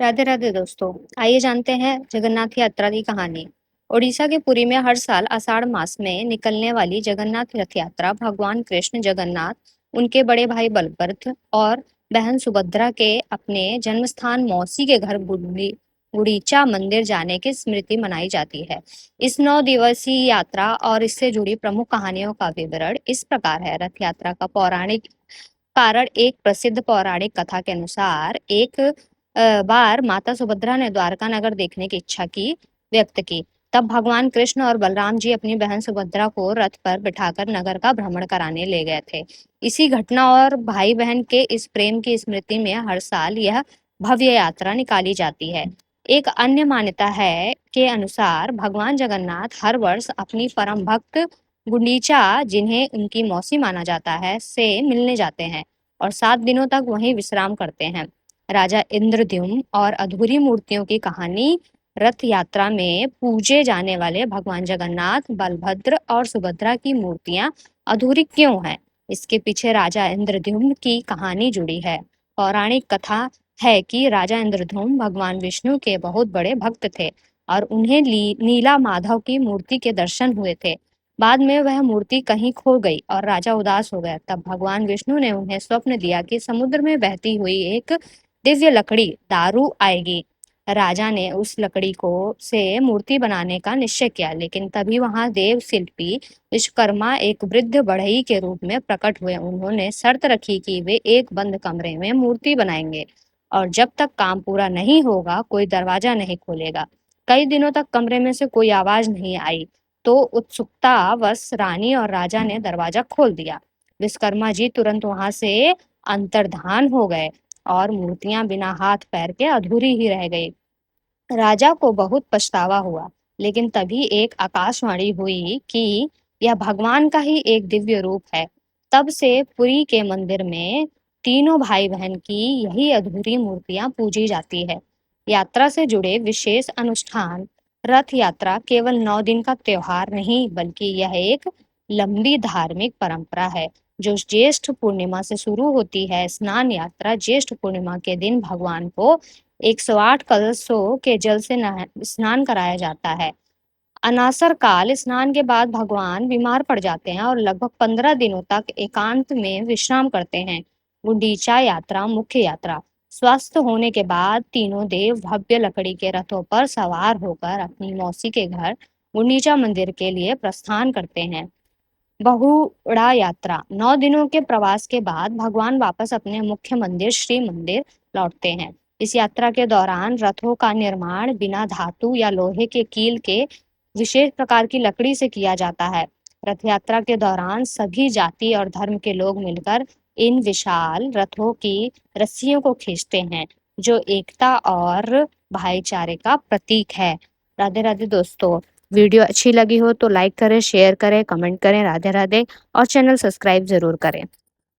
राधे राधे दोस्तों। आइए जानते हैं जगन्नाथ यात्रा की कहानी। उड़ीसा के पुरी में हर साल आषाढ़ मास में निकलने वाली जगन्नाथ रथ यात्रा भगवान कृष्ण जगन्नाथ, उनके बड़े भाई बलभद्र और बहन सुभद्रा के अपने जन्म स्थान मौसी के घर गुड़ीचा मंदिर जाने की स्मृति मनाई जाती है। इस 9 दिवसीय यात्रा और इससे जुड़ी प्रमुख कहानियों का विवरण इस प्रकार है। रथ यात्रा का पौराणिक कारण एक प्रसिद्ध पौराणिक कथा के अनुसार एक बार माता सुभद्रा ने द्वारका नगर देखने की इच्छा की व्यक्त की। तब भगवान कृष्ण और बलराम जी अपनी बहन सुभद्रा को रथ पर बिठाकर नगर का भ्रमण कराने ले गए थे। इसी घटना और भाई बहन के इस प्रेम की स्मृति में हर साल यह भव्य यात्रा निकाली जाती है। एक अन्य मान्यता है के अनुसार भगवान जगन्नाथ हर वर्ष अपनी परम भक्त गुंडीचा, जिन्हें उनकी मौसी माना जाता है, से मिलने जाते हैं और 7 दिनों तक वहीं विश्राम करते हैं। राजा इंद्रद्युम्न और अधूरी मूर्तियों की कहानी। रथ यात्रा में पूजे जाने वाले भगवान जगन्नाथ, बलभद्र और सुभद्रा की मूर्तियां अधूरी क्यों हैं? इसके पीछे राजा इंद्रद्युम्न की कहानी जुड़ी है। पौराणिक कथा है कि राजा इंद्रद्युम्न भगवान विष्णु के बहुत बड़े भक्त थे और उन्हें नीला माधव की मूर्ति के दर्शन हुए थे। बाद में वह मूर्ति कहीं खो गई और राजा उदास हो गया। तब भगवान विष्णु ने उन्हें स्वप्न दिया कि समुद्र में बहती हुई एक दिव्य लकड़ी दारू आएगी। राजा ने उस लकड़ी को से मूर्ति बनाने का निश्चय किया, लेकिन तभी वहां देव शिल्पी विश्वकर्मा एक वृद्ध बढ़ई के रूप में प्रकट हुए। उन्होंने शर्त रखी कि वे एक बंद कमरे में मूर्ति बनाएंगे और जब तक काम पूरा नहीं होगा कोई दरवाजा नहीं खोलेगा। कई दिनों तक कमरे में से कोई आवाज नहीं आई, तो उत्सुकतावश रानी और राजा ने दरवाजा खोल दिया। विश्वकर्मा जी तुरंत वहां से अंतर्धान हो गए और मूर्तियां बिना हाथ पैर के अधूरी ही रह गई। राजा को बहुत पछतावा हुआ, लेकिन तभी एक आकाशवाणी हुई कि यह भगवान का ही एक दिव्य रूप है। तब से पुरी के मंदिर में तीनों भाई बहन की यही अधूरी मूर्तियां पूजी जाती है। यात्रा से जुड़े विशेष अनुष्ठान। रथ यात्रा केवल 9 दिन का त्योहार नहीं, बल्कि यह एक लंबी धार्मिक परंपरा है जो ज्येष्ठ पूर्णिमा से शुरू होती है। स्नान यात्रा ज्येष्ठ पूर्णिमा के दिन भगवान को 108 कलशों के जल से स्नान कराया जाता है। अनासर काल स्नान के बाद भगवान बीमार पड़ जाते हैं और लगभग 15 दिनों तक एकांत में विश्राम करते हैं। गुंडीचा यात्रा मुख्य यात्रा। स्वस्थ होने के बाद तीनों देव भव्य लकड़ी के रथों पर सवार होकर अपनी मौसी के घर गुंडीचा मंदिर के लिए प्रस्थान करते हैं। बहुड़ा यात्रा। 9 दिनों के प्रवास के बाद भगवान वापस अपने मुख्य मंदिर श्री मंदिर लौटते हैं। इस यात्रा के दौरान रथों का निर्माण बिना धातु या लोहे के कील के विशेष प्रकार की लकड़ी से किया जाता है। रथ यात्रा के दौरान सभी जाति और धर्म के लोग मिलकर इन विशाल रथों की रस्सियों को खींचते हैं, जो एकता और भाईचारे का प्रतीक है। राधे राधे दोस्तों। वीडियो अच्छी लगी हो तो लाइक करें, शेयर करें, कमेंट करें। राधे राधे। और चैनल सब्सक्राइब जरूर करें।